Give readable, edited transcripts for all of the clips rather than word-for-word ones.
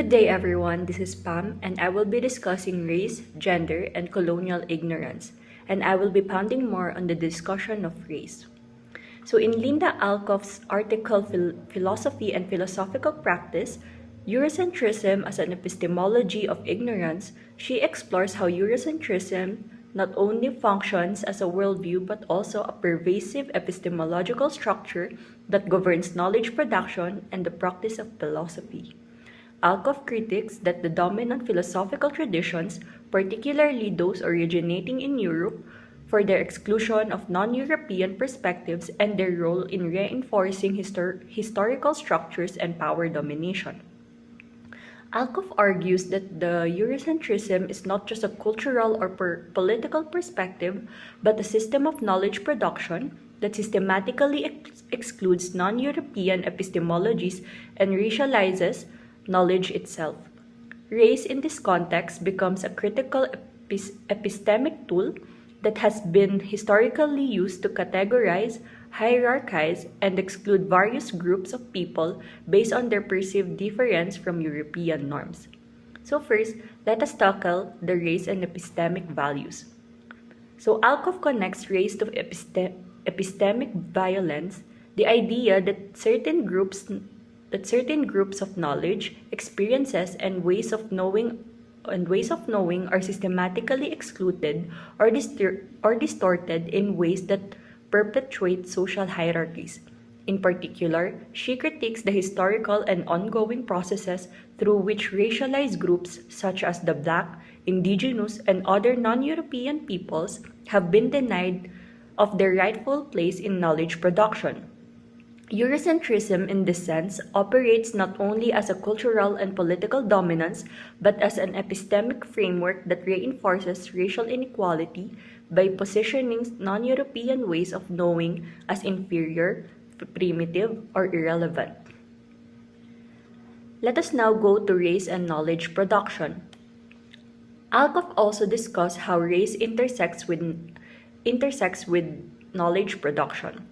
Good day, everyone. This is Pam, and I will be discussing race, gender, and colonial ignorance. And I will be pounding more on the discussion of race. So, in Linda Alcoff's article, Philosophy and Philosophical Practice, Eurocentrism as an Epistemology of Ignorance, she explores how Eurocentrism not only functions as a worldview but also a pervasive epistemological structure that governs knowledge production and the practice of philosophy. Alcoff critiques that the dominant philosophical traditions, particularly those originating in Europe, for their exclusion of non-European perspectives and their role in reinforcing historical structures and power domination. Alcoff argues that the Eurocentrism is not just a cultural or political perspective, but a system of knowledge production that systematically excludes non-European epistemologies and racializes knowledge itself. Race in this context becomes a critical epistemic tool that has been historically used to categorize, hierarchize, and exclude various groups of people based on their perceived difference from European norms. So first, let us tackle the race and epistemic values. So Alcoff connects race to epistemic violence, the idea that certain groups of knowledge, experiences, and ways of knowing are systematically excluded or distorted in ways that perpetuate social hierarchies. In particular, she critiques the historical and ongoing processes through which racialized groups such as the Black, Indigenous, and other non-European peoples have been denied of their rightful place in knowledge production. Eurocentrism, in this sense, operates not only as a cultural and political dominance, but as an epistemic framework that reinforces racial inequality by positioning non-European ways of knowing as inferior, primitive, or irrelevant. Let us now go to race and knowledge production. Alcoff also discussed how race intersects with knowledge production.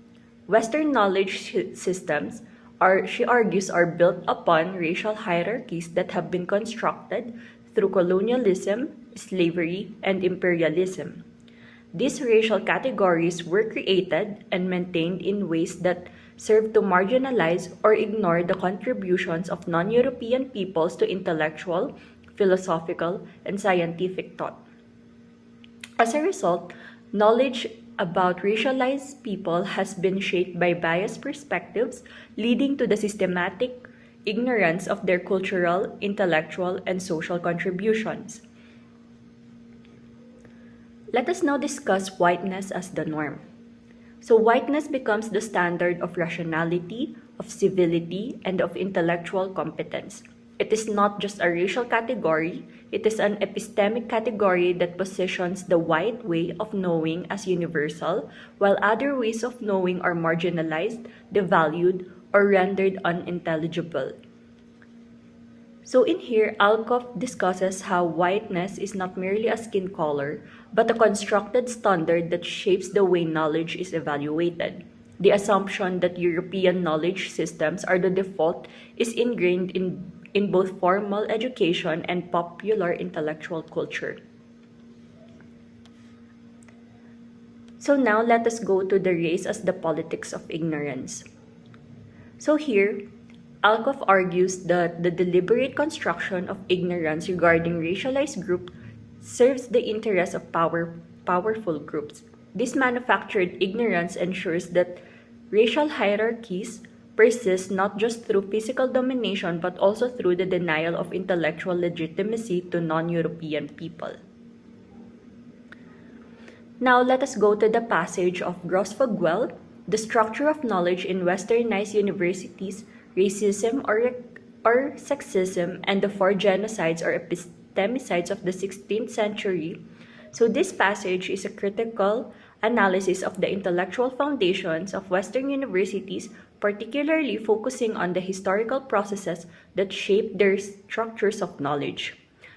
Western knowledge systems, she argues, are built upon racial hierarchies that have been constructed through colonialism, slavery, and imperialism. These racial categories were created and maintained in ways that serve to marginalize or ignore the contributions of non-European peoples to intellectual, philosophical, and scientific thought. As a result, knowledge about racialized people has been shaped by biased perspectives, leading to the systematic ignorance of their cultural, intellectual, and social contributions. Let us now discuss whiteness as the norm. So whiteness becomes the standard of rationality, of civility, and of intellectual competence. It is not just a racial category, it is an epistemic category that positions the white way of knowing as universal, while other ways of knowing are marginalized, devalued, or rendered unintelligible. So in here, Alcoff discusses how whiteness is not merely a skin color, but a constructed standard that shapes the way knowledge is evaluated. The assumption that European knowledge systems are the default is ingrained in both formal education and popular intellectual culture. So now let us go to the race as the politics of ignorance. So here, Alcoff argues that the deliberate construction of ignorance regarding racialized groups serves the interests of powerful groups. This manufactured ignorance ensures that racial hierarchies persist not just through physical domination but also through the denial of intellectual legitimacy to non-European people. Now let us go to the passage of Grosfoguel, The Structure of Knowledge in Westernized Universities, Racism or Sexism, and the Four Genocides or Epistemicides of the 16th Century. So this passage is a critical analysis of the intellectual foundations of Western universities, particularly focusing on the historical processes that shape their structures of knowledge.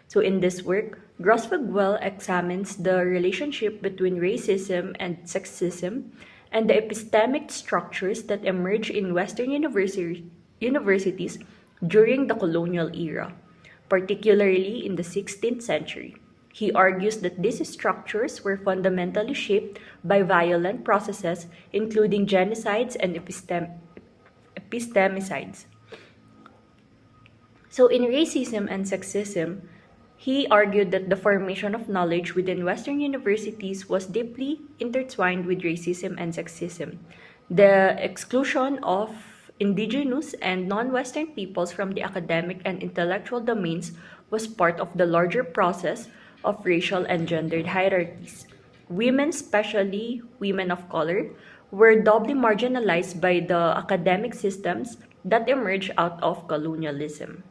So in this work, Grosfoguel examines the relationship between racism and sexism and the epistemic structures that emerge in Western universities during the colonial era. particularly in the 16th century. He argues that these structures were fundamentally shaped by violent processes, including genocides and epistemicides. So, in Racism and Sexism, he argued that the formation of knowledge within Western universities was deeply intertwined with racism and sexism. The exclusion of indigenous and non Western peoples from the academic and intellectual domains was part of the larger process of racial and gendered hierarchies. Women, especially women of color, were doubly marginalized by the academic systems that emerged out of colonialism.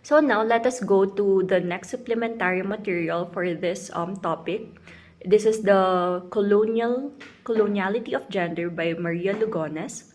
So now let us go to the next supplementary material for this topic. This is the coloniality of gender by Maria Lugones.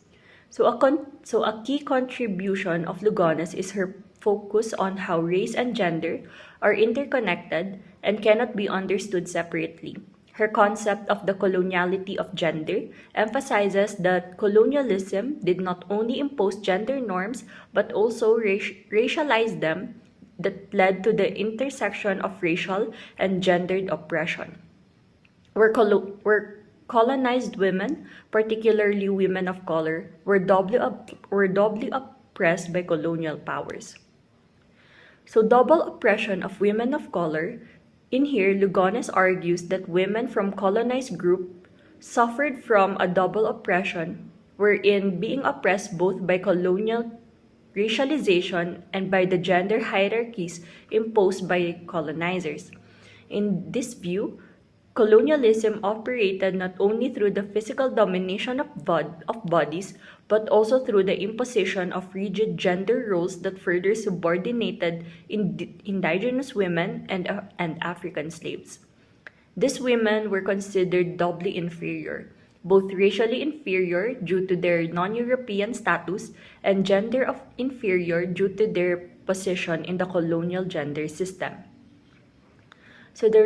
So a key contribution of Lugones is her focus on how race and gender are interconnected and cannot be understood separately. Her concept of the coloniality of gender emphasizes that colonialism did not only impose gender norms but also racialize them, that led to the intersection of racial and gendered oppression. Where colonized women, particularly women of color, were doubly oppressed by colonial powers. So, double oppression of women of color. In here, Lugones argues that women from colonized group suffered from a double oppression, wherein being oppressed both by colonial racialization and by the gender hierarchies imposed by colonizers. In this view, colonialism operated not only through the physical domination of bodies, but also through the imposition of rigid gender roles that further subordinated indigenous women and African slaves. These women were considered doubly inferior, both racially inferior due to their non European status and gender of inferior due to their position in the colonial gender system. So the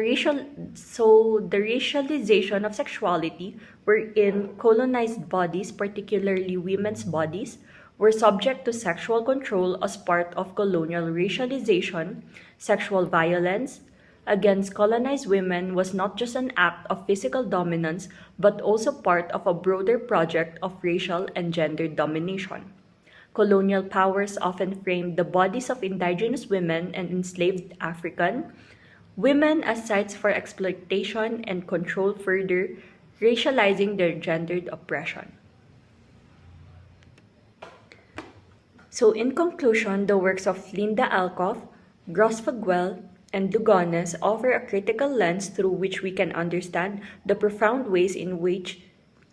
racialization of sexuality, wherein colonized bodies, particularly women's bodies, were subject to sexual control as part of colonial racialization. Sexual violence against colonized women was not just an act of physical dominance, but also part of a broader project of racial and gender domination. Colonial powers often framed the bodies of indigenous women and enslaved African women as sites for exploitation and control, further racializing their gendered oppression. So, in conclusion, the works of Linda Alcoff, Grosfaguel, and Lugones offer a critical lens through which we can understand the profound ways in which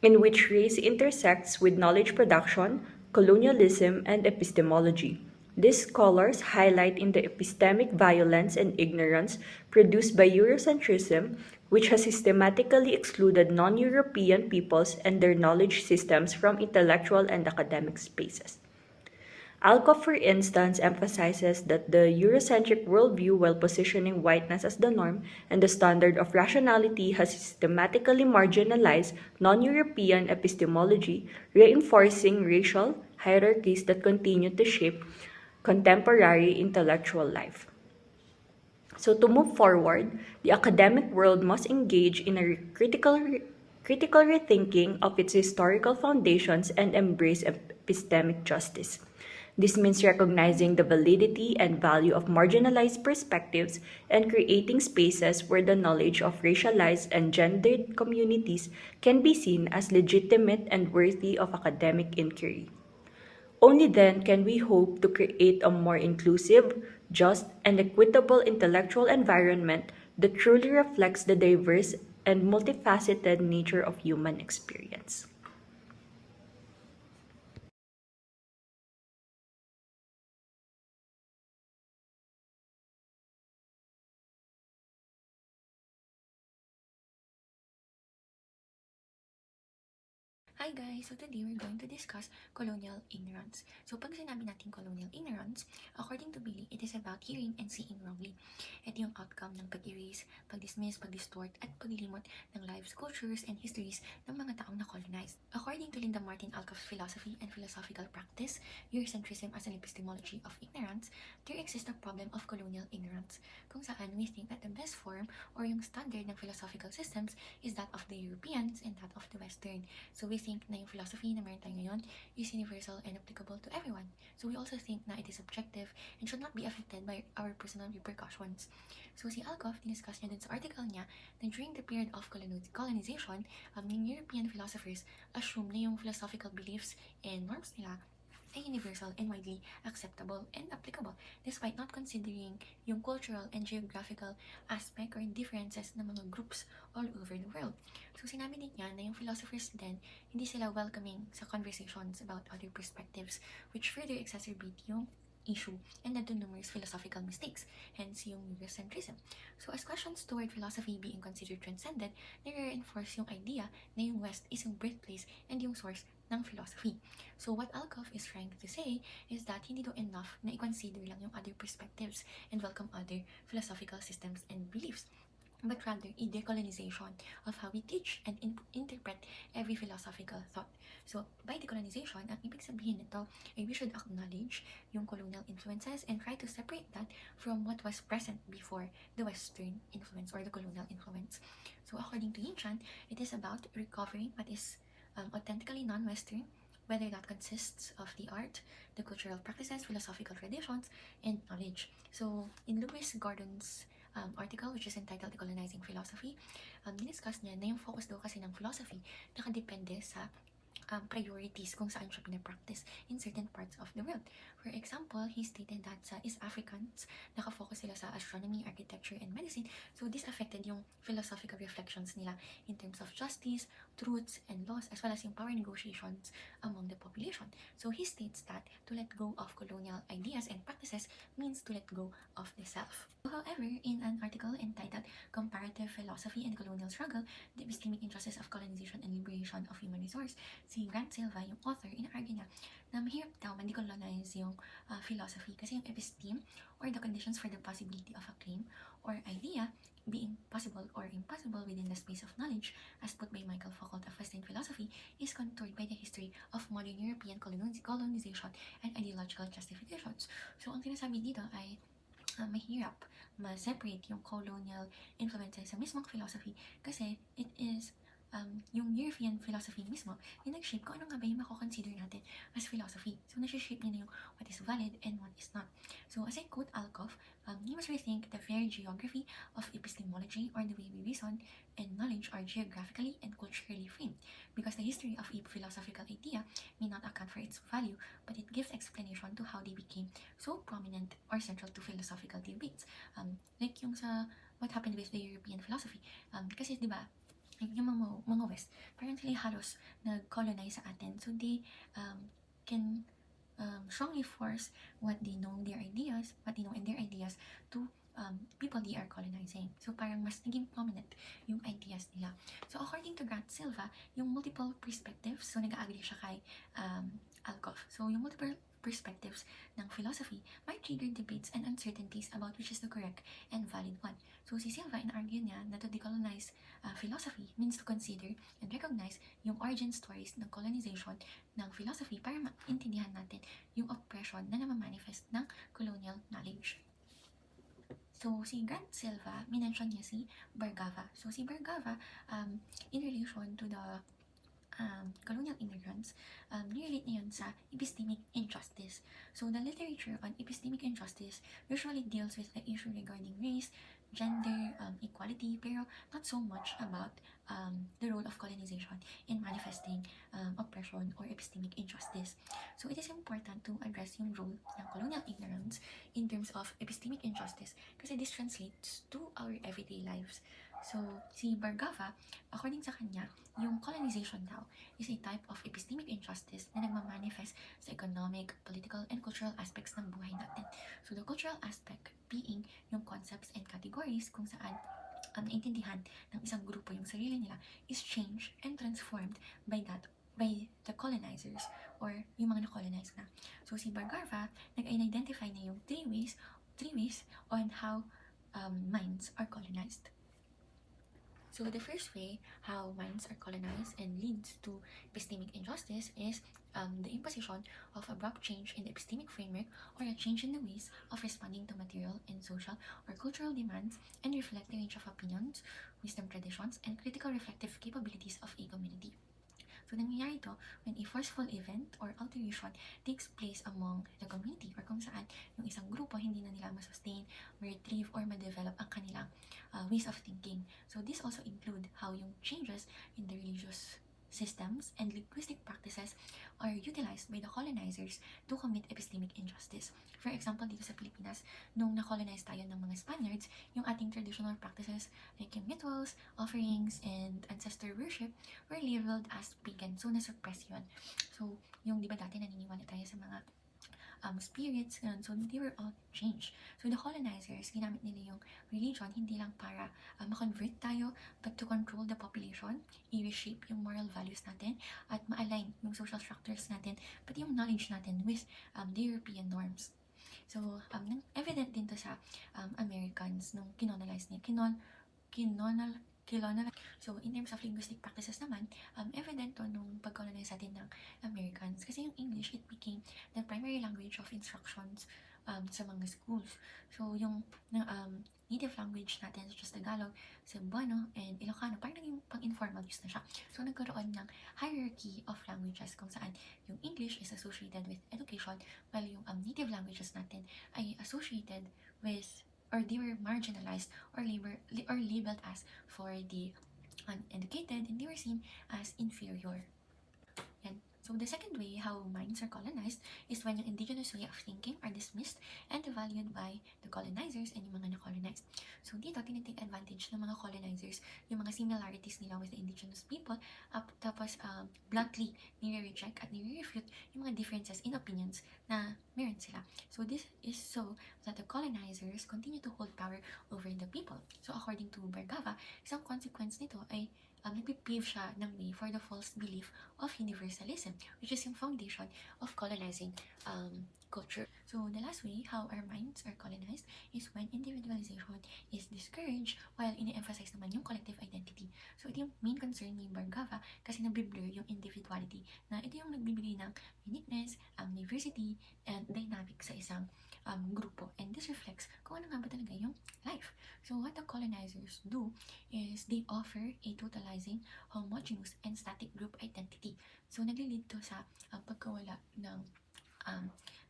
race intersects with knowledge production, colonialism, and epistemology. These scholars highlight in the epistemic violence and ignorance produced by Eurocentrism, which has systematically excluded non European peoples and their knowledge systems from intellectual and academic spaces. Alcoff, for instance, emphasizes that the Eurocentric worldview, while positioning whiteness as the norm and the standard of rationality, has systematically marginalized non European epistemology, reinforcing racial hierarchies that continue to shape contemporary intellectual life. So, to move forward, the academic world must engage in a critical rethinking of its historical foundations and embrace epistemic justice. This means recognizing the validity and value of marginalized perspectives and creating spaces where the knowledge of racialized and gendered communities can be seen as legitimate and worthy of academic inquiry. Only then can we hope to create a more inclusive, just, and equitable intellectual environment that truly reflects the diverse and multifaceted nature of human experience. Hi guys! So today we're going to discuss colonial ignorance. So pag sinabi natin colonial ignorance, according to Billy, it is about hearing and seeing wrongly. It ito yung outcome ng pag-erase, pag-dismiss, pag-distort, at paglimot ng lives, cultures, and histories ng mga taong na-colonize. According to Linda Martin Alcoff's philosophy and philosophical practice, Eurocentrism as an epistemology of ignorance, there exists a problem of colonial ignorance, kung saan we think that the best form or yung standard ng philosophical systems is that of the Europeans and that of the Western. So we think na yung philosophy na meron tayo ngayon is universal and applicable to everyone. So we also think na it is subjective and should not be affected by our personal repercussions. So si Alcoff, diniscuss niya dun sa article niya na during the period of colonization, yung European philosophers assume na yung philosophical beliefs and norms nila ay universal and widely acceptable and applicable despite not considering yung cultural and geographical aspect or differences ng mga groups all over the world. So sinabi din niya na yung philosophers then hindi sila welcoming sa conversations about other perspectives which further exacerbate yung issue and led to numerous philosophical mistakes, hence yung Eurocentrism. So as questions toward philosophy being considered transcendent, nire-reinforce yung idea na yung West is yung birthplace and yung source ng philosophy. So what Alcoff is trying to say is that hindi daw enough na i-consider lang yung other perspectives and welcome other philosophical systems and beliefs, but rather a decolonization of how we teach and interpret every philosophical thought. So, by decolonization, ang ibig sabihin nito ay we should acknowledge yung colonial influences and try to separate that from what was present before the Western influence or the colonial influence. So, according to Yinchan, it is about recovering what is authentically non-Western, whether that consists of the art, the cultural practices, philosophical traditions, and knowledge. So, in Lewis Gordon's article which is entitled Decolonizing Philosophy, diniscuss niya na yung focus daw kasi ng philosophy nakadepende sa priorities kung saan siya pinapractice in certain parts of the world. For example, he stated that sa East Africans, nakafocus sila sa astronomy, architecture, and medicine. So this affected yung philosophical reflections nila in terms of justice, truths, and laws, as well as yung power negotiations among the population. So he states that to let go of colonial ideas and practices means to let go of the self. However, in an article entitled Comparative Philosophy and Colonial Struggle, the Epistemic Injustice of Colonization and Liberation of Human Resource, si Grant Silva, yung author, in-argue niya na mahirap daw man-decolonize yung philosophy kasi yung episteme or the conditions for the possibility of a claim or idea being possible or impossible within the space of knowledge, as put by Michael Foucault of Western philosophy, is contoured by the history of modern European colonization and ideological justifications. So, ang sinasabi dito ay mahirap ma-separate yung colonial influences sa mismong philosophy kasi it is yung European philosophy mismo yung nag-shape kung ano nga ba yung mako-consider natin as philosophy. So, nasi-shape niya na yung what is valid and what is not. So, as I quote Alcoff, you must rethink the very geography of epistemology or the way we reason and knowledge are geographically and culturally framed because the history of a philosophical idea may not account for its value, but it gives explanation to how they became so prominent or central to philosophical debates. Like yung sa what happened with the European philosophy. Kasi di ba yung mga West, parang sila halos nag-colonize sa atin. So they can strongly force what they know in their ideas to people they are colonizing. So parang mas naging prominent yung ideas nila. So according to Grant Silva, yung multiple perspectives, so nag-agree siya kay Alcoff. So yung multiple perspectives ng philosophy might trigger debates and uncertainties about which is the correct and valid one. So si Silva in-argue niya na to decolonize philosophy means to consider and recognize yung origin stories ng colonization ng philosophy para maintindihan natin yung oppression na namamanifest ng colonial knowledge. So, si Grant Silva, minention niya si Bargava. So, si Bargava, in relation to the colonial ignorance, nirelate niya yun sa epistemic injustice. So, the literature on epistemic injustice usually deals with the issue regarding race, gender, equality, pero not so much about the role of colonization in manifesting oppression or epistemic injustice. So, it is important to address yung role ng colonial ignorance in terms of epistemic injustice kasi this translates to our everyday lives. So, si Bargava, according sa kanya, yung colonization daw is a type of epistemic injustice na nagmamanifest sa economic, political, and cultural aspects ng buhay natin. So, the cultural aspect being yung concepts and categories kung saan ang naintindihan ng isang grupo yung sarili nila is changed and transformed by the colonizers or yung mga na-colonize na. So, si Bargava, nag-identify na yung three ways on how minds are colonized. So the first way how minds are colonized and leads to epistemic injustice is the imposition of abrupt change in the epistemic framework or a change in the ways of responding to material and social or cultural demands and reflect the range of opinions, wisdom traditions, and critical reflective capabilities of a community. So, nangyayari ito when a forceful event or alteration takes place among the community or kung saan yung isang grupo hindi na nila masustain, ma-retrieve, or ma-develop ang kanilang ways of thinking. So, this also include how yung changes in the religious systems and linguistic practices are utilized by the colonizers to commit epistemic injustice. For example, dito sa Pilipinas, nung na-colonize tayo ng mga Spaniards, yung ating traditional practices like yung rituals, offerings, and ancestor worship were labeled as pagan. So, na-suppress yun. So, yung di ba dati naniniwala tayo sa mga spirits, ganun. So, they were all changed. So, the colonizers, ginamit nila yung religion, hindi lang para ma-convert tayo, but to control the population, i-reshape yung moral values natin, at ma-align yung social structures natin, pati yung knowledge natin with the European norms. So, evident din to sa Americans nung kinonalize niya. Kinonal So, in terms of linguistic practices naman, evident to nung pag-colonize natin ng Americans. Kasi yung English, it became the primary language of instructions sa mga schools. So, yung native language natin, such as Tagalog, Cebuano, and Ilocano, parang naging pang-informal use na siya. So, nagkaroon ng hierarchy of languages kung saan yung English is associated with education, while yung native languages natin ay associated with or they were marginalized or labeled as for the uneducated, and they were seen as inferior. Yan. So the second way how minds are colonized is when yung indigenous way of thinking are dismissed and devalued by the colonizers and yung mga na-colonized. So dito, tinitake advantage ng mga colonizers yung mga similarities nila with the indigenous people, tapos bluntly nire-reject at nire-refute yung mga differences in opinions na meron sila. So this is so that the colonizers continue to hold power over the people. So according to Bergava, isang consequence nito ay nagpipave siya ng way for the false belief of universalism, which is yung foundation of colonizing culture. So the last way how our minds are colonized is when individualization is discouraged while ini-emphasize naman yung collective identity. So ito yung main concern ni Bargava kasi nabiblur yung individuality na ito yung nagbibigay ng uniqueness, diversity, and dynamic sa isang grupo. And this reflects kung ano nga ba talaga yung life. So what the colonizers do is they offer a totalizing, homogeneous, and static group identity. So naglilid to sa pagkawala ng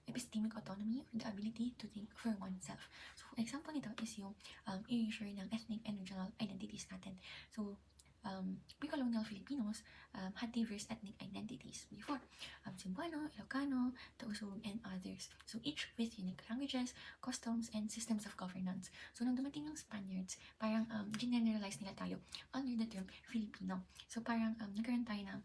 epistemic autonomy or the ability to think for oneself. So example nito is yung erasure ng ethnic and regional identities natin. So pre-colonial Filipinos had diverse ethnic identities before. Cebuano, Ilocano, Tausug, and others. So each with unique languages, customs, and systems of governance. So nung dumating ng Spaniards, parang generalize nila tayo under the term Filipino. So parang nagkaroon tayo ng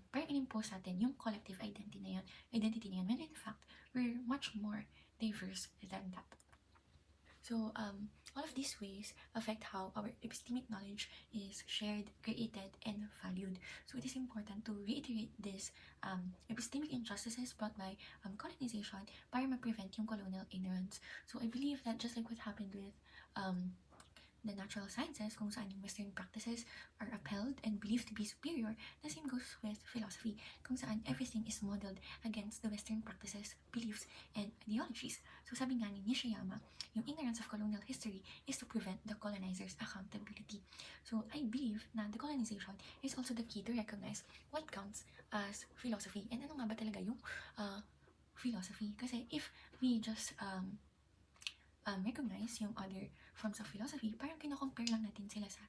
parang inimpose natin yung collective identity na yun, when in fact, we're much more diverse than that. So, all of these ways affect how our epistemic knowledge is shared, created, and valued. So, it is important to reiterate this epistemic injustices brought by colonization para ma-prevent yung colonial ignorance. So, I believe that just like what happened with the natural sciences, kung saan yung Western practices are upheld and believed to be superior, the same goes with philosophy, kung saan everything is modeled against the Western practices, beliefs, and ideologies. So sabi nga ni Nishiyama, yung ignorance of colonial history is to prevent the colonizers' accountability. So I believe na the colonization is also the key to recognize what counts as philosophy. And ano nga ba talaga yung philosophy? Kasi if we just recognize yung other forms of philosophy, parang kino-compare lang natin sila sa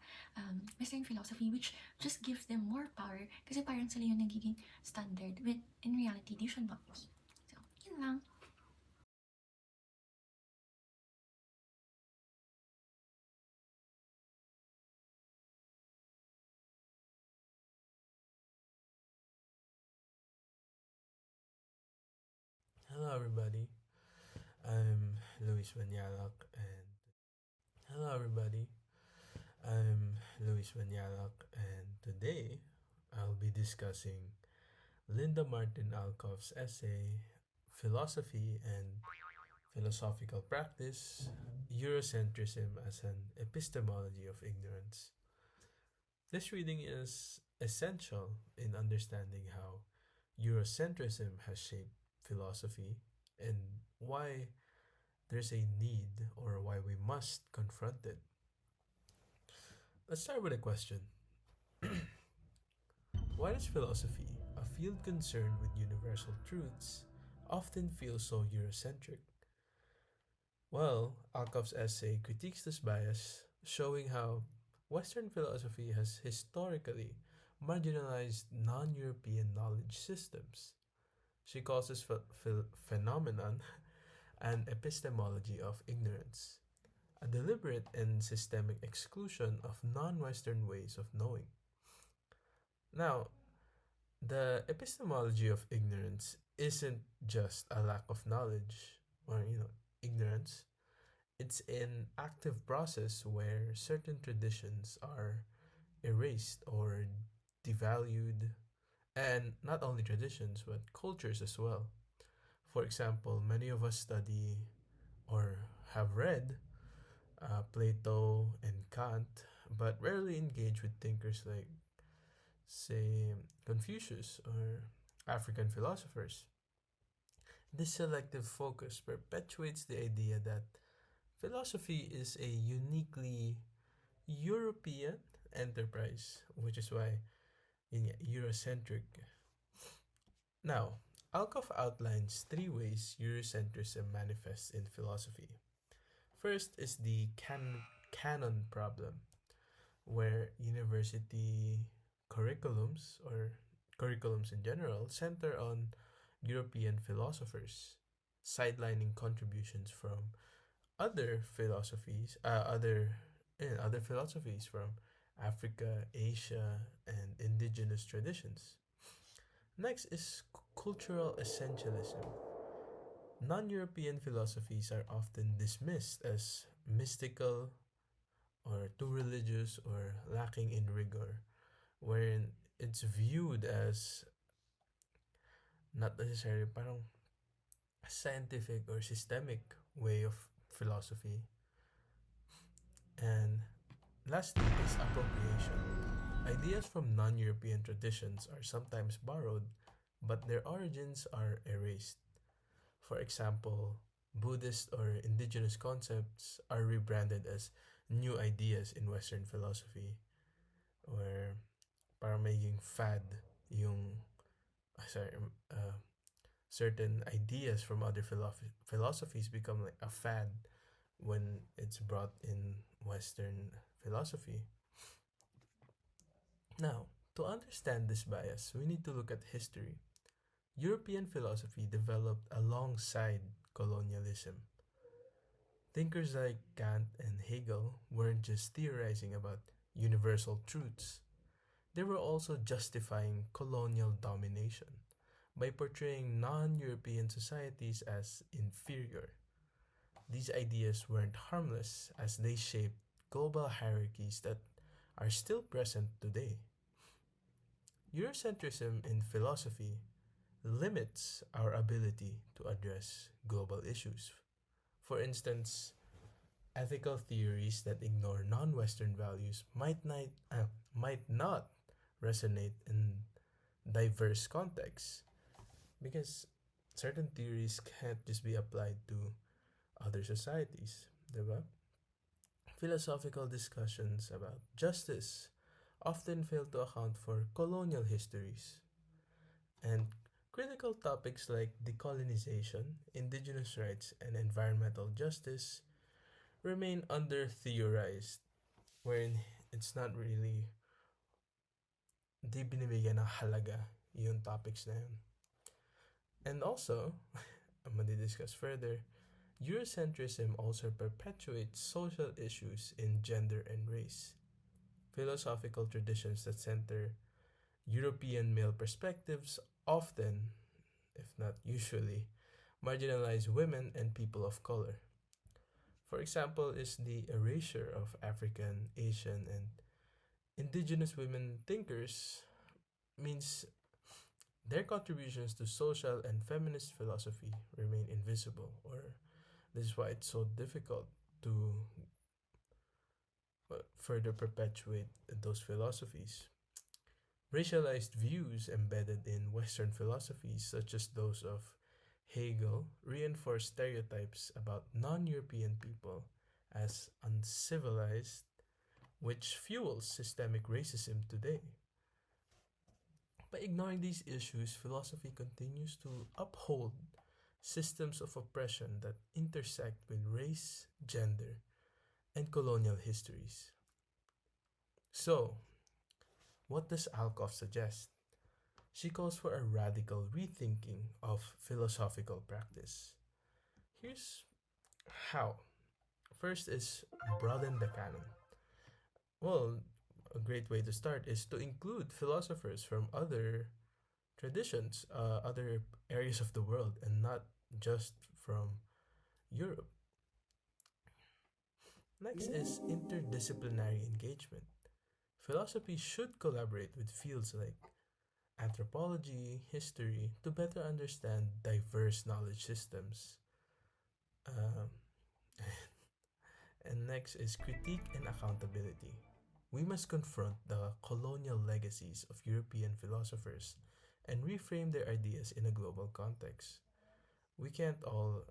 Western philosophy, which just gives them more power kasi parang sila yung nagiging standard, when in reality, they should not be. So, yun lang. Hello, everybody. I'm Luis Manyalak, and hello, everybody. I'm Luis Manyalak, and today I'll be discussing Linda Martin Alcoff's essay, Philosophy and Philosophical Practice, Eurocentrism as an Epistemology of Ignorance. This reading is essential in understanding how Eurocentrism has shaped philosophy and why there's a need or why we must confront it. Let's start with a question. Why does philosophy, a field concerned with universal truths, often feel so Eurocentric? Well, Alkov's essay critiques this bias, showing how Western philosophy has historically marginalized non European knowledge systems. She calls this phenomenon an epistemology of ignorance, a deliberate and systemic exclusion of non Western ways of knowing. Now, the epistemology of ignorance isn't just a lack of knowledge or, ignorance. It's an active process where certain traditions are erased or devalued, and not only traditions, but cultures as well. For example, many of us study or have read Plato and Kant, but rarely engage with thinkers like, say, Confucius or African philosophers. This selective focus perpetuates the idea that philosophy is a uniquely European enterprise, which is why in Eurocentric. Now, Alkov outlines three ways Eurocentrism manifests in philosophy. First is the canon problem, where university curriculums or curriculums in general center on European philosophers, sidelining contributions from other philosophies, other philosophies from Africa, Asia, and indigenous traditions. Next is cultural essentialism. Non-European philosophies are often dismissed as mystical or too religious or lacking in rigor, wherein it's viewed as not necessarily parang scientific or systemic way of philosophy. And lastly is appropriation. Ideas from non European traditions are sometimes borrowed, but their origins are erased. For example, Buddhist or indigenous concepts are rebranded as new ideas in Western philosophy, where para making fad yung sorry, uh, certain ideas from other philosophies become like a fad when it's brought in Western philosophy. Now, to understand this bias, we need to look at history. European philosophy developed alongside colonialism. Thinkers like Kant and Hegel weren't just theorizing about universal truths, they were also justifying colonial domination by portraying non European societies as inferior. These ideas weren't harmless as they shaped global hierarchies that are still present today. Eurocentrism in philosophy limits our ability to address global issues. For instance, ethical theories that ignore non-Western values might not resonate in diverse contexts because certain theories can't just be applied to other societies, diba? Philosophical discussions about justice often fail to account for colonial histories, and critical topics like decolonization, indigenous rights, and environmental justice remain under theorized, wherein it's not really di binibigyan ng halaga yung topics na yun. And also, I'm going to discuss further, Eurocentrism also perpetuates social issues in gender and race. Philosophical traditions that center European male perspectives often, if not usually, marginalize women and people of color. For example, is the erasure of African, Asian, and indigenous women thinkers means their contributions to social and feminist philosophy remain invisible or This is why it's so difficult to further perpetuate those philosophies. Racialized views embedded in Western philosophies, such as those of Hegel, reinforce stereotypes about non European people as uncivilized, which fuels systemic racism today. By ignoring these issues, philosophy continues to uphold systems of oppression that intersect with race, gender, and colonial histories. So, what does Alkov suggest? She calls for a radical rethinking of philosophical practice. Here's how. First is broaden the canon. Well, a great way to start is to include philosophers from other traditions, other areas of the world, and not just from Europe. Next is interdisciplinary engagement. Philosophy should collaborate with fields like anthropology, history, to better understand diverse knowledge systems. Um, and next is critique and accountability. We must confront the colonial legacies of European philosophers and reframe their ideas in a global context. We can't all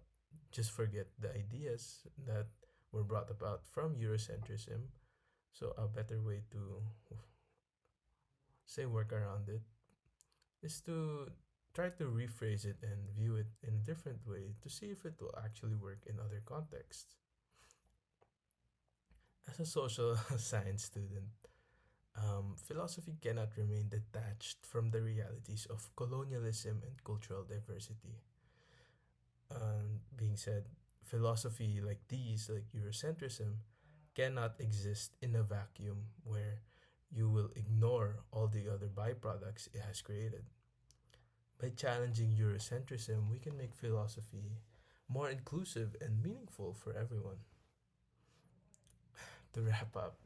just forget the ideas that were brought about from Eurocentrism. So, a better way to say work around it is to try to rephrase it and view it in a different way to see if it will actually work in other contexts. As a social science student, philosophy cannot remain detached from the realities of colonialism and cultural diversity. Being said, philosophy like these, like Eurocentrism, cannot exist in a vacuum where you will ignore all the other byproducts it has created. By challenging Eurocentrism, we can make philosophy more inclusive and meaningful for everyone. To wrap up,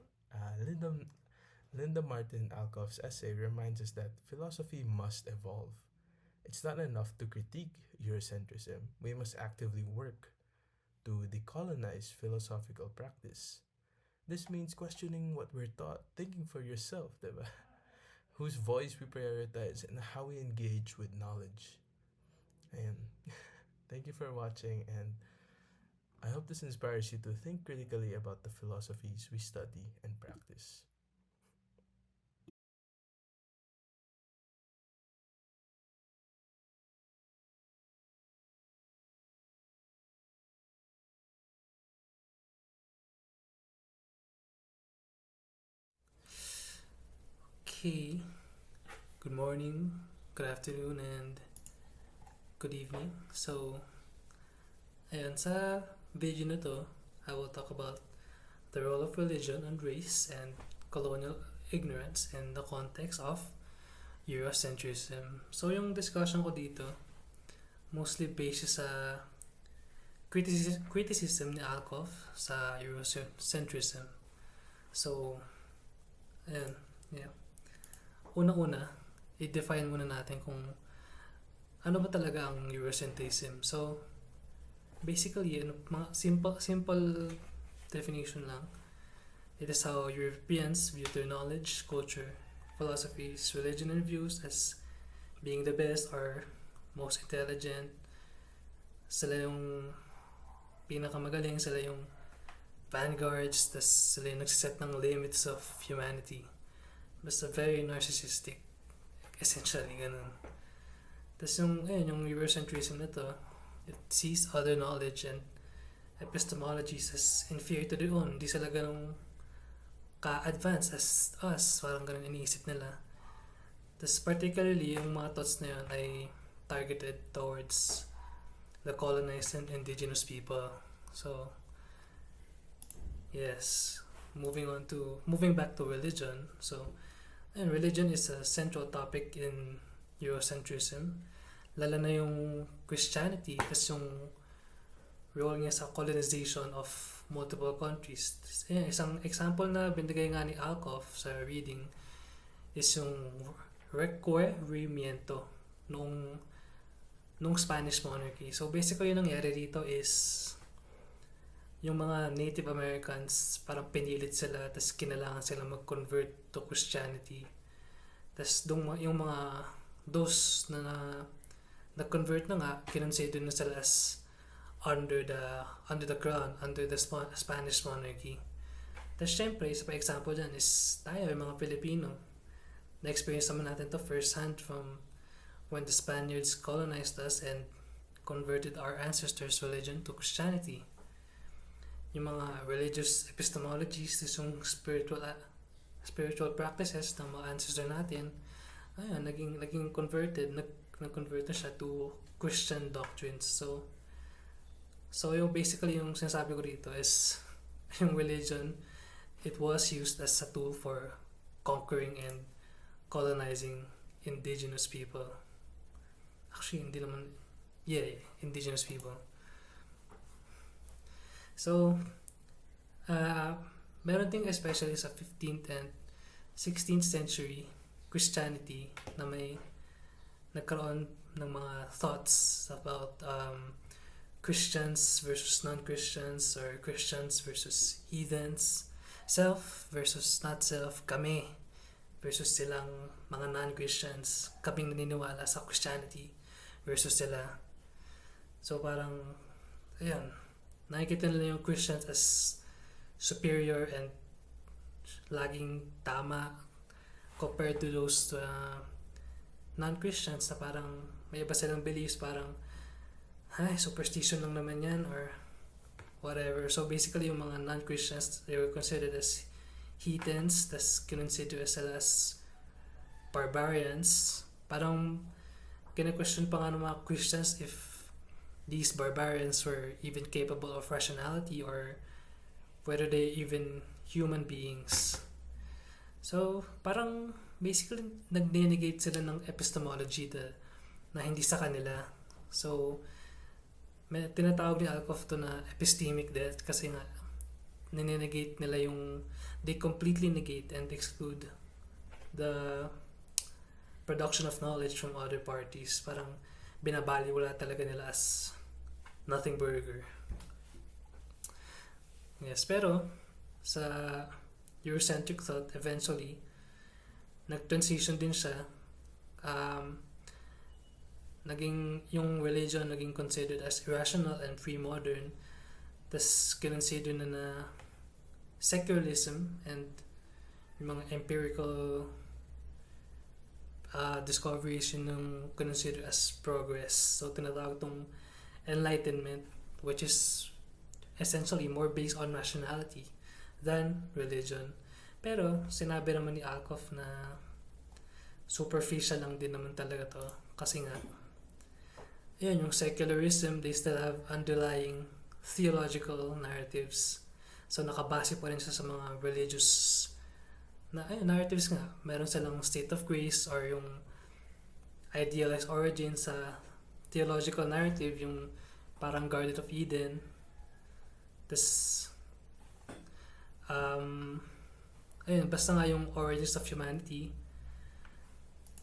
Linda Martin Alcoff's essay reminds us that philosophy must evolve. It's not enough to critique Eurocentrism, we must actively work to decolonize philosophical practice. This means questioning what we're taught, thinking for yourself, diba? Whose voice we prioritize, and how we engage with knowledge. And thank you for watching, and I hope this inspires you to think critically about the philosophies we study and practice. Okay, good morning, good afternoon, and good evening. So, ayun, sa video na to, I will talk about the role of religion and race and colonial ignorance in the context of Eurocentrism. So, yung discussion ko dito, mostly based sa criticism ni Alcoff sa Eurocentrism. So, ayun, yeah. Una-una, i-define muna natin kung ano ba talaga ang Eurocentrism. So, basically, mga simple definition lang. It is how Europeans view their knowledge, culture, philosophies, religion, and views as being the best or most intelligent. Sila yung pinakamagaling, sila yung vanguards, tas sila yung nagsiset ng limits of humanity. Basta very narcissistic. Essentially, ganun. Tapos yung Eurocentrism na to, it sees other knowledge and epistemologies as inferior to their own. Hindi sila ganun ka-advanced as us. Parang ganun iniisip nila. Tapos particularly, yung mga thoughts na yun ay targeted towards the colonized and indigenous people. So, yes. Moving back to religion. So, and religion is a central topic in Eurocentrism. Lalo na yung Christianity, tas yung role niya sa colonization of multiple countries. Isang example na binigay nga ni Alcoff sa reading is yung recubrimiento nung Spanish monarchy. So basically yung nangyari dito is yung mga Native Americans, parang pinilit sila, tapos kinailangan sila mag-convert to Christianity. Tapos yung mga those na convert na nga, kinonsider na sila as under the crown, under the Spanish monarchy. Tapos syempre, isa pa example dyan is tayo, yung mga Pilipino. Na-experience naman natin to first hand from when the Spaniards colonized us and converted our ancestors' religion to Christianity. Yung mga religious epistemologies, yung spiritual practices ng mga ancestor natin, ayun, naging converted, nag-convert na siya to Christian doctrines. So yung basically yung sinasabi ko dito is yung religion, it was used as a tool for conquering and colonizing indigenous people. Actually, hindi naman, indigenous people. So, meron ding especially sa 15th and 16th century Christianity na may nagkaroon ng mga thoughts about Christians versus non-Christians or Christians versus heathens, self versus not self, kami versus silang mga non-Christians, kaming naniniwala sa Christianity versus sila. So parang, ayun, nakikita nila yung Christians as superior and laging tama compared to those non-Christians na parang may iba silang beliefs, parang superstition lang naman yan or whatever. So basically yung mga non-Christians, they were considered as heathens, tas kinonsider sila as barbarians. Parang kina-question pa nga ng mga Christians if these barbarians were even capable of rationality or whether they even human beings. So parang basically nag-denegate sila ng epistemology na hindi sa kanila. So may tinatawag ni Alcoff to na epistemic death kasi nga ninenegate nila they completely negate and exclude the production of knowledge from other parties. Parang binabaliwala talaga nila as nothing burger. Yes, pero sa Eurocentric thought, eventually nag-transition din siya. Naging yung religion naging considered as irrational and pre-modern, tas kinonsider na secularism and yung mga empirical discoveries yung consider as progress. So tinatawag itong enlightenment, which is essentially more based on rationality than religion. Pero sinabi naman ni Alcoff na superficial lang din naman talaga to kasi nga yun, yung secularism, they still have underlying theological narratives. So nakabase pa rin siya sa mga religious narratives nga. Meron silang state of grace or yung idealized origin sa theological narrative, yung parang Garden of Eden. Tapos basta nga yung origins of humanity,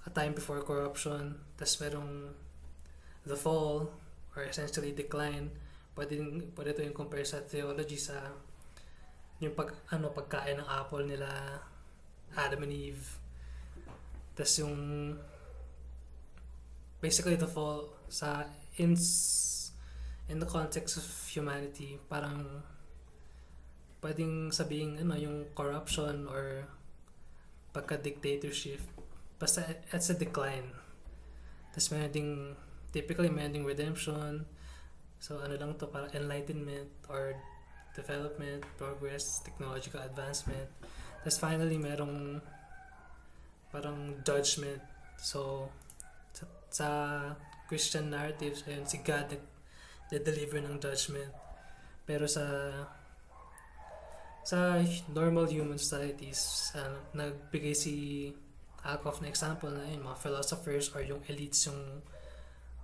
a time before corruption, tapos merong the fall or essentially decline. Pwede ito yung compare sa theology sa yung pagkain ng apple nila Adam and Eve. Tas yung basically the fall sa in the context of humanity, parang pwedeng sabihin yung corruption or pagka-dictatorship, basta it's a decline. Tas typically meron ding redemption. So lang to, parang enlightenment or development, progress, technological advancement. Tapos finally merong parang judgment. So sa Christian narratives, ayun, si God nag-deliver ng judgment. Pero sa normal human societies, nagbigay si Alcoff na example na yun, mga philosophers or yung elites yung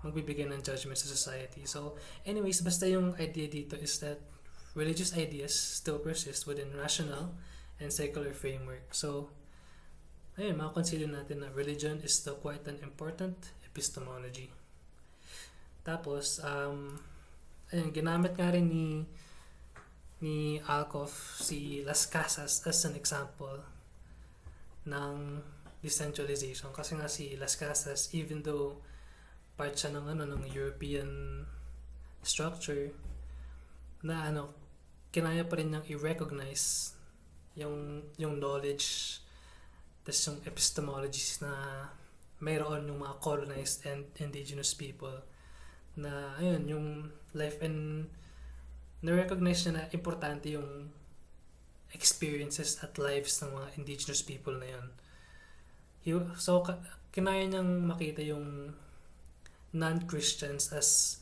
magbibigay ng judgment sa society. So anyways, basta yung idea dito is that religious ideas still persist within rational and secular framework. So ayun, makakonsider natin na religion is still quite an important epistemology. Tapos ayun, ginamit nga rin ni ni Alcoff si Las Casas as an example ng decentralization. Kasi nga si Las Casas, even though part siya ng European structure, na kinaya pa rin niyang i-recognize yung knowledge, tas yung epistemologies na mayroon yung mga colonized and indigenous people, na ayun, yung life, and na-recognize niya na importante yung experiences at lives ng mga indigenous people na yun. So, kinaya niyang makita yung non-Christians as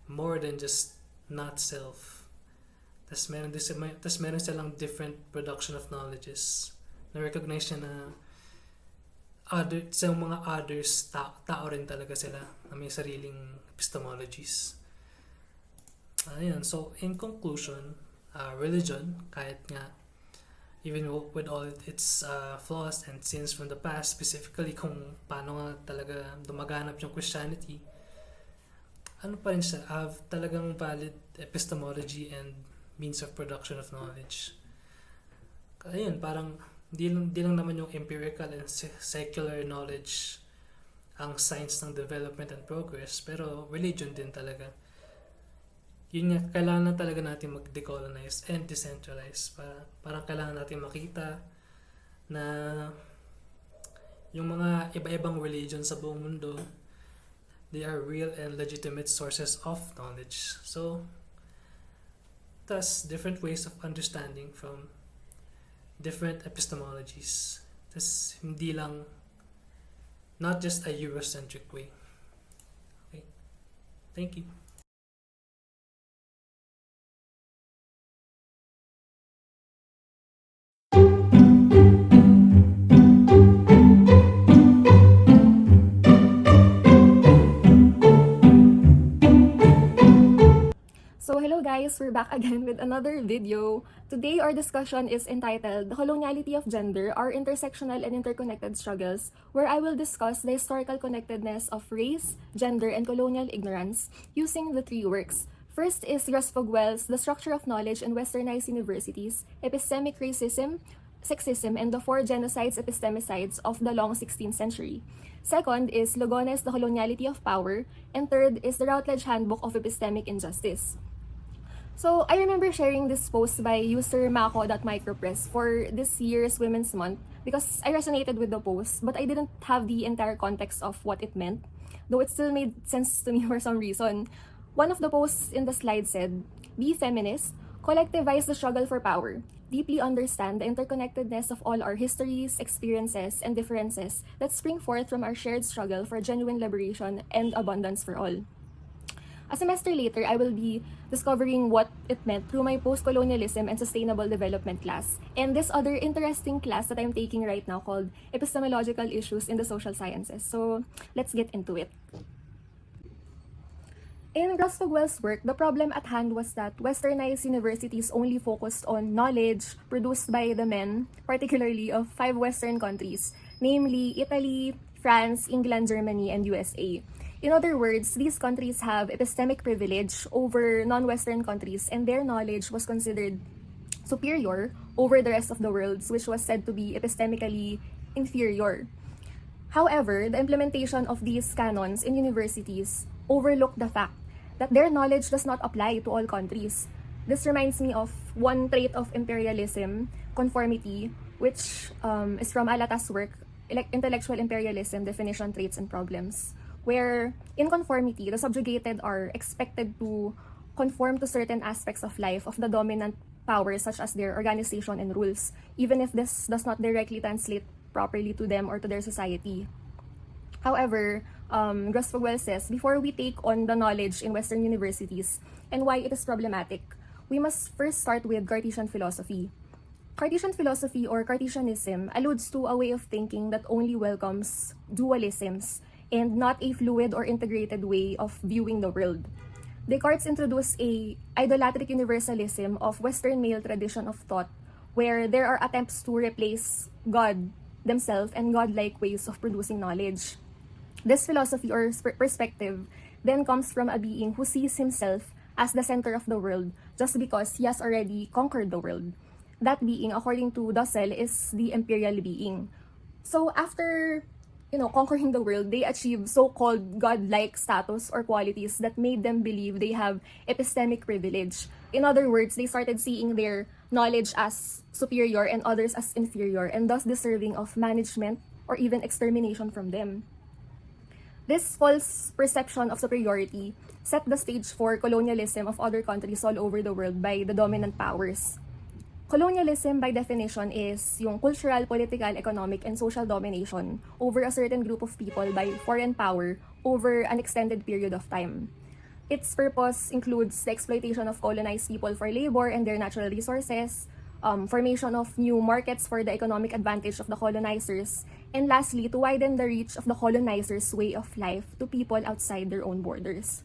more than just not self. Tas meron silang different production of knowledges. Na-recognize niya na sa mga others, tao rin talaga sila na may sariling epistemologies. Ayun. So, in conclusion, religion, kahit nga, even with all its flaws and sins from the past, specifically kung paano nga talaga dumaganap yung Christianity, pa rin siya, have talagang valid epistemology and means of production of knowledge. Ayun, parang di lang naman yung empirical and secular knowledge ang science ng development and progress, pero religion din talaga. Yun nga, kailangan talaga natin mag-decolonize and decentralize. Parang kailangan natin makita na yung mga iba-ibang religion sa buong mundo, they are real and legitimate sources of knowledge. So, thus, different ways of understanding from different epistemologies. Thus, hindi lang, not just a Eurocentric way. Okay. Thank you. So hello guys, we're back again with another video. Today our discussion is entitled The Coloniality of Gender, Our Intersectional and Interconnected Struggles, where I will discuss the historical connectedness of race, gender, and colonial ignorance using the three works. First is Grosfoguel's The Structure of Knowledge in Westernized Universities, Epistemic Racism, Sexism, and the Four Genocides Epistemicides of the Long 16th Century. Second is Lugones' The Coloniality of Power, and third is the Routledge Handbook of Epistemic Injustice. So, I remember sharing this post by user mako.micropress for this year's Women's Month because I resonated with the post, but I didn't have the entire context of what it meant, though it still made sense to me for some reason. One of the posts in the slide said, "Be feminist, collectivize the struggle for power, deeply understand the interconnectedness of all our histories, experiences, and differences that spring forth from our shared struggle for genuine liberation and abundance for all." A semester later, I will be discovering what it meant through my post-colonialism and sustainable development class, and this other interesting class that I'm taking right now called Epistemological Issues in the Social Sciences. So, let's get into it. In Grosfoguel's work, the problem at hand was that westernized universities only focused on knowledge produced by the men, particularly of 5 Western countries, namely Italy, France, England, Germany, and USA. In other words, these countries have epistemic privilege over non-Western countries, and their knowledge was considered superior over the rest of the world, which was said to be epistemically inferior. However, the implementation of these canons in universities overlooked the fact that their knowledge does not apply to all countries. This reminds me of one trait of imperialism, conformity, which is from Alata's work, Intellectual Imperialism, Definition, Traits, and Problems, where in conformity, the subjugated are expected to conform to certain aspects of life of the dominant powers, such as their organization and rules, even if this does not directly translate properly to them or to their society. However, Grosfoguel says, before we take on the knowledge in Western universities and why it is problematic, we must first start with Cartesian philosophy. Cartesian philosophy or Cartesianism alludes to a way of thinking that only welcomes dualisms and not a fluid or integrated way of viewing the world. Descartes introduced a idolatric universalism of Western male tradition of thought, where there are attempts to replace God themselves and godlike ways of producing knowledge. This philosophy or perspective then comes from a being who sees himself as the center of the world just because he has already conquered the world. That being, according to Dussel, is the imperial being. So after conquering the world, they achieved so-called godlike status or qualities that made them believe they have epistemic privilege. In other words, they started seeing their knowledge as superior and others as inferior, and thus deserving of management or even extermination from them. This false perception of superiority set the stage for colonialism of other countries all over the world by the dominant powers. Colonialism, by definition, is yung cultural, political, economic, and social domination over a certain group of people by foreign power over an extended period of time. Its purpose includes the exploitation of colonized people for labor and their natural resources, formation of new markets for the economic advantage of the colonizers, and lastly, to widen the reach of the colonizers' way of life to people outside their own borders.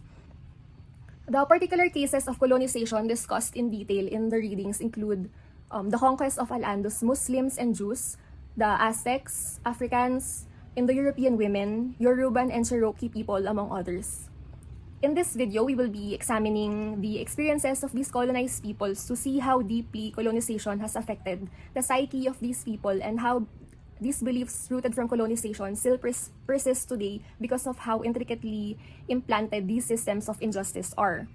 The particular cases of colonization discussed in detail in the readings include the conquest of Al-Andalus Muslims and Jews, the Aztecs, Africans, Indo-European women, Yoruban and Cherokee people, among others. In this video, we will be examining the experiences of these colonized peoples to see how deeply colonization has affected the psyche of these people and how these beliefs rooted from colonization still persist today because of how intricately implanted these systems of injustice are.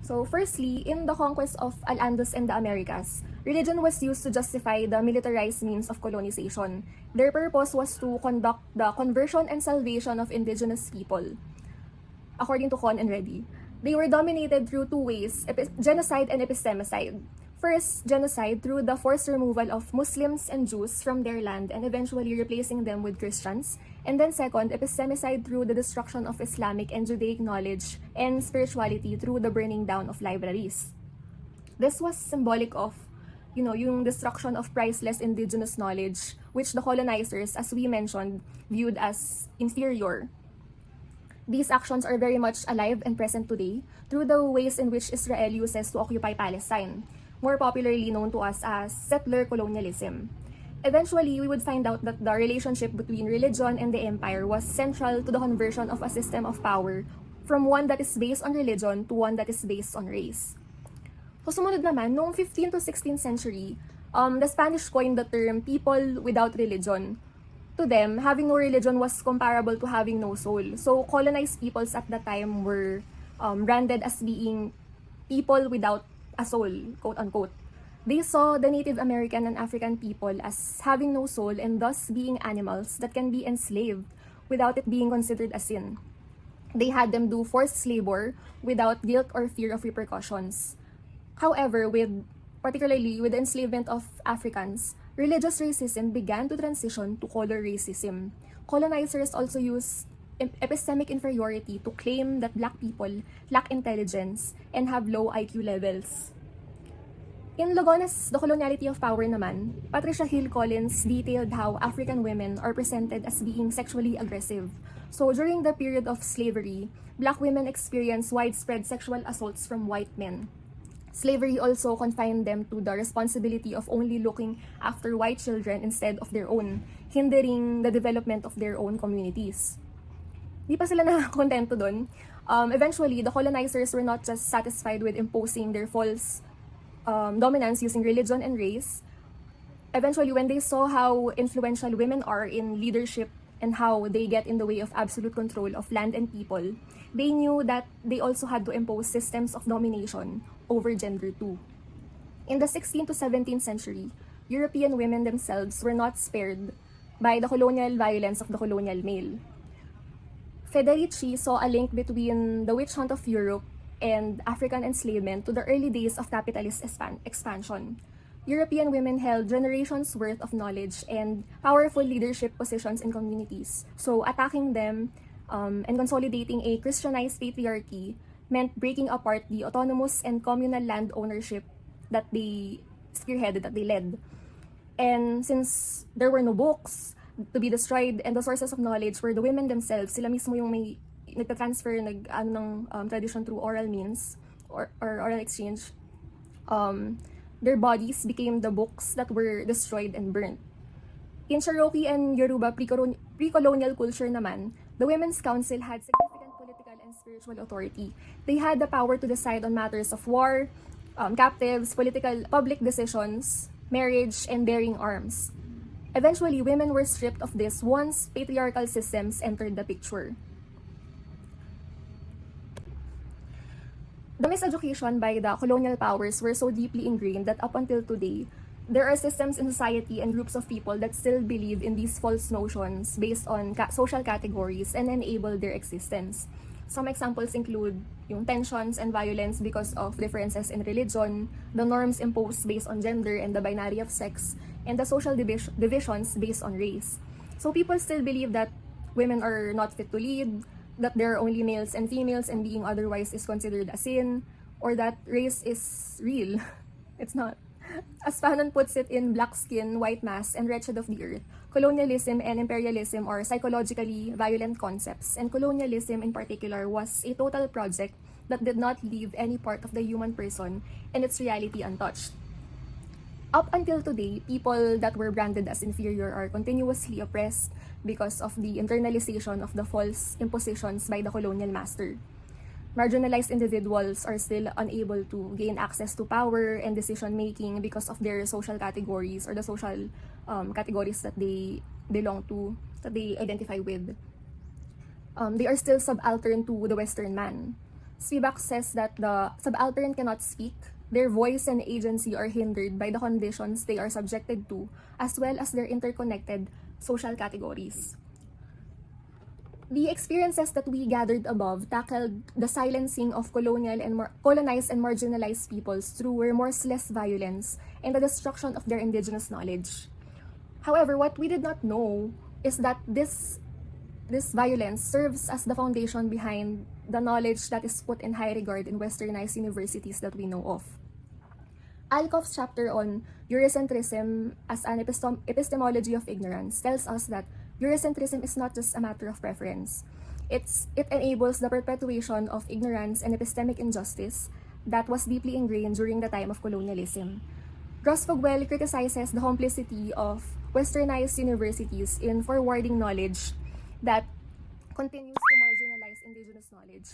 So firstly, in the conquest of Al-Andalus and the Americas, religion was used to justify the militarized means of colonization. Their purpose was to conduct the conversion and salvation of indigenous people. According to Con and Reddy, they were dominated through two ways, genocide and epistemicide. First, genocide through the forced removal of Muslims and Jews from their land and eventually replacing them with Christians. And then second, epistemicide through the destruction of Islamic and Judaic knowledge and spirituality through the burning down of libraries. This was symbolic of, yung destruction of priceless indigenous knowledge, which the colonizers, as we mentioned, viewed as inferior. These actions are very much alive and present today through the ways in which Israel uses to occupy Palestine, more popularly known to us as settler colonialism. Eventually, we would find out that the relationship between religion and the empire was central to the conversion of a system of power from one that is based on religion to one that is based on race. So sumunod naman, noong 15th to 16th century, the Spanish coined the term people without religion. To them, having no religion was comparable to having no soul. So colonized peoples at that time were branded as being people without a soul, quote-unquote. They saw the Native American and African people as having no soul and thus being animals that can be enslaved without it being considered a sin. They had them do forced labor without guilt or fear of repercussions. However, particularly with the enslavement of Africans, religious racism began to transition to color racism. Colonizers also used epistemic inferiority to claim that black people lack intelligence and have low IQ levels. In Lugones, The Coloniality of Power naman, Patricia Hill Collins detailed how African women are presented as being sexually aggressive. So during the period of slavery, black women experienced widespread sexual assaults from white men. Slavery also confined them to the responsibility of only looking after white children instead of their own, hindering the development of their own communities. Di pa sila nakakontento dun. Eventually, the colonizers were not just satisfied with imposing their false dominance using religion and race. Eventually, when they saw how influential women are in leadership and how they get in the way of absolute control of land and people, they knew that they also had to impose systems of domination over gender too. In the 16th to 17th century, European women themselves were not spared by the colonial violence of the colonial male. Federici saw a link between the witch hunt of Europe and African enslavement to the early days of capitalist expansion. European women held generations worth of knowledge and powerful leadership positions in communities. So attacking them and consolidating a Christianized patriarchy meant breaking apart the autonomous and communal land ownership that they spearheaded, that they led. And since there were no books to be destroyed and the sources of knowledge were the women themselves, sila mismo yung may nagtatransfer ng tradition through oral means or oral exchange, their bodies became the books that were destroyed and burnt. In Cherokee and Yoruba pre-colonial culture naman, the Women's Council had significant political and and spiritual authority. They had the power to decide on matters of war, captives, political, public decisions, marriage, and bearing arms. Eventually, women were stripped of this once patriarchal systems entered the picture. The miseducation by the colonial powers were so deeply ingrained that up until today, there are systems in society and groups of people that still believe in these false notions based on social categories and enable their existence. Some examples include yung tensions and violence because of differences in religion, the norms imposed based on gender and the binary of sex, and the social divisions based on race. So people still believe that women are not fit to lead, that there are only males and females and being otherwise is considered a sin, or that race is real. It's not. As Fanon puts it in Black Skin, White Mass, and Wretched of the Earth, colonialism and imperialism are psychologically violent concepts, and colonialism in particular was a total project that did not leave any part of the human person and its reality untouched. Up until today, people that were branded as inferior are continuously oppressed because of the internalization of the false impositions by the colonial master. Marginalized individuals are still unable to gain access to power and decision-making because of their social categories or the social categories that they belong to, that they identify with. They are still subaltern to the Western man. Spivak says that the subaltern cannot speak. Their voice and agency are hindered by the conditions they are subjected to, as well as their interconnected social categories. The experiences that we gathered above tackled the silencing of colonial and colonized and marginalized peoples through remorseless violence and the destruction of their indigenous knowledge. However, what we did not know is that this violence serves as the foundation behind the knowledge that is put in high regard in westernized universities that we know of. Alcoff's chapter on Eurocentrism as an epistemology of ignorance tells us that Eurocentrism is not just a matter of preference. It enables the perpetuation of ignorance and epistemic injustice that was deeply ingrained during the time of colonialism. Grosfoguel criticizes the complicity of westernized universities in forwarding knowledge that continues to marginalize indigenous knowledge.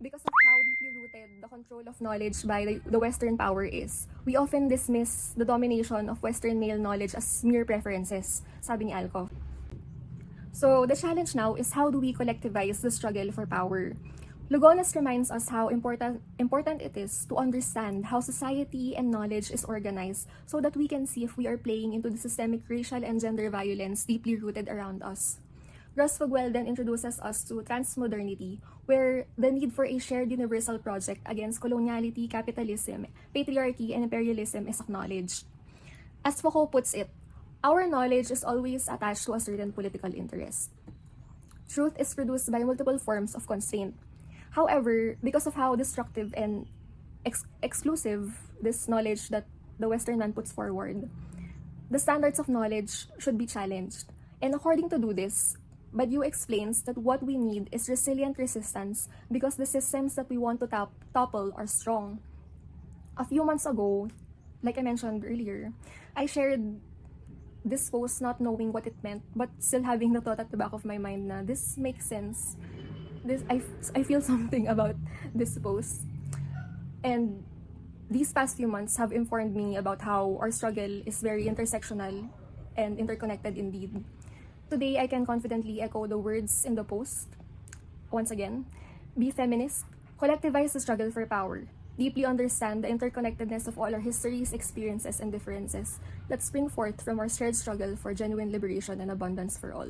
Because of how deeply rooted the control of knowledge by the Western power is, we often dismiss the domination of Western male knowledge as mere preferences, sabi ni Alcoff. So the challenge now is, how do we collectivize the struggle for power? Lugones reminds us how important it is to understand how society and knowledge is organized so that we can see if we are playing into the systemic racial and gender violence deeply rooted around us. Grosfoguel then introduces us to transmodernity, where the need for a shared universal project against coloniality, capitalism, patriarchy, and imperialism is acknowledged. As Foucault puts it, our knowledge is always attached to a certain political interest. Truth is produced by multiple forms of constraint. However, because of how destructive and exclusive this knowledge that the Western man puts forward, the standards of knowledge should be challenged. And according to do this, Badiou explains that what we need is resilient resistance because the systems that we want to topple are strong. A few months ago, like I mentioned earlier, I shared this post not knowing what it meant, but still having the thought at the back of my mind na this makes sense. I feel something about this post. And these past few months have informed me about how our struggle is very intersectional and interconnected indeed. Today, I can confidently echo the words in the post. Once again, be feminist, collectivize the struggle for power, deeply understand the interconnectedness of all our histories, experiences, and differences that spring forth from our shared struggle for genuine liberation and abundance for all.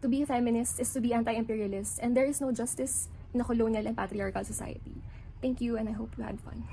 To be feminist is to be anti-imperialist, and there is no justice in a colonial and patriarchal society. Thank you, and I hope you had fun.